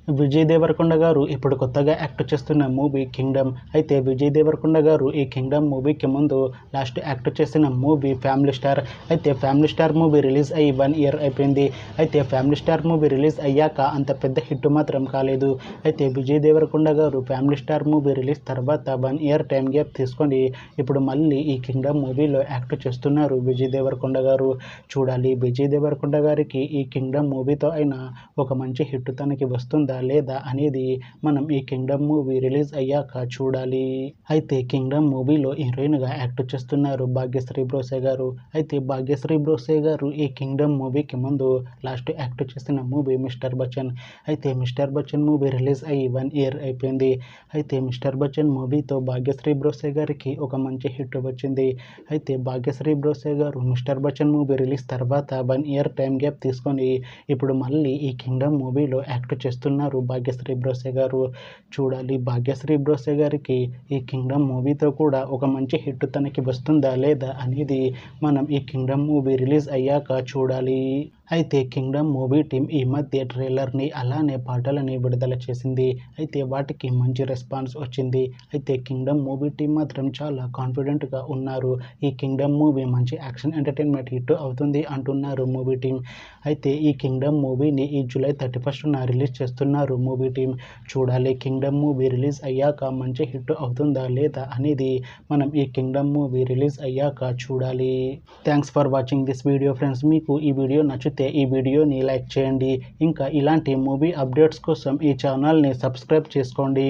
విజయ్ దేవరకొండ గారు ఇప్పుడు కొత్తగా యాక్ట్ చేస్తున్న మూవీ కింగ్డమ్. అయితే విజయ్ దేవరకొండ గారు ఈ కింగ్డమ్ మూవీకి ముందు లాస్ట్ యాక్ట్ చేసిన మూవీ ఫ్యామిలీ స్టార్. అయితే ఫ్యామిలీ స్టార్ మూవీ రిలీజ్ అయ్యి 1 ఇయర్ అయిపోయింది. అయితే ఫ్యామిలీ స్టార్ మూవీ రిలీజ్ అయ్యాక అంత పెద్ద హిట్ మాత్రం కాలేదు. అయితే విజయ్ దేవరకొండ గారు ఫ్యామిలీ స్టార్ మూవీ రిలీజ్ తర్వాత 1 ఇయర్ టైం గ్యాప్ తీసుకొని ఇప్పుడు మళ్ళీ ఈ కింగ్డమ్ మూవీలో యాక్ట్ చేస్తున్నారు విజయ్ దేవరకొండ గారు. చూడాలి విజయ్ దేవరకొండ గారికి ఈ కింగ్డమ్ మూవీతో అయినా ఒక మంచి హిట్ తనకి వస్తుందా లేదా అనేది మనం ఈ కింగ్డమ్ మూవీ రిలీజ్ అయ్యాక చూడాలి. అయితే కింగ్డమ్ మూవీలో హీరోయిన్గా యాక్ట్ చేస్తున్నారు భాగ్యశ్రీ బ్రోసే గారు. అయితే భాగ్యశ్రీ బ్రోసే గారు ఈ కింగ్డమ్ మూవీకి ముందు లాస్ట్ యాక్ట్ చేసిన మూవీ మిస్టర్ బచ్చన్. అయితే మిస్టర్ బచ్చన్ మూవీ రిలీజ్ అయ్యి 1 ఇయర్ అయిపోయింది. అయితే మిస్టర్ బచ్చన్ మూవీతో భాగ్యశ్రీ బ్రోసే గారికి ఒక మంచి హిట్ వచ్చింది. అయితే భాగ్యశ్రీ బ్రోసే గారు మిస్టర్ బచ్చన్ మూవీ రిలీజ్ తర్వాత 1 ఇయర్ టైం గ్యాప్ తీసుకొని ఇప్పుడు మళ్ళీ ఈ కింగ్డమ్ మూవీలో యాక్ట్ చేస్తున్నారు భాగ్యశ్రీ బ్రోసే గారు. చూడాలి భాగ్యశ్రీ బ్రోసే గారికి ఈ కింగ్డమ్ మూవీతో కూడా ఒక మంచి హిట్ తనకి వస్తుందా లేదా అనేది మనం ఈ కింగ్డమ్ మూవీ రిలీజ్ అయ్యాక చూడాలి. అయితే కింగ్డమ్ మూవీ టీం ఈ మధ్య ట్రైలర్ని అలానే పాటలని విడుదల చేసింది. అయితే వాటికి మంచి రెస్పాన్స్ వచ్చింది. అయితే కింగ్డమ్ మూవీ టీం మాత్రం చాలా కాన్ఫిడెంట్గా ఉన్నారు. ఈ కింగ్డమ్ మూవీ మంచి యాక్షన్ ఎంటర్టైన్మెంట్ హిట్ అవుతుంది అంటున్నారు మూవీ టీం. అయితే ఈ కింగ్డమ్ మూవీని ఈ జూలై 31న రిలీజ్ చేస్తున్నారు మూవీ టీం. చూడాలి కింగ్డమ్ మూవీ రిలీజ్ అయ్యాక మంచి హిట్ అవుతుందా లేదా అనేది మనం ఈ కింగ్డమ్ మూవీ రిలీజ్ అయ్యాక చూడాలి. Thanks for watching this video friends. మీకు ఈ వీడియో నచ్చితే ఈ వీడియోని లైక్ చేయండి. ఇంకా ఇలాంటి మూవీ అప్డేట్స్ కోసం ఈ ఛానల్ని సబ్స్క్రైబ్ చేసుకోండి.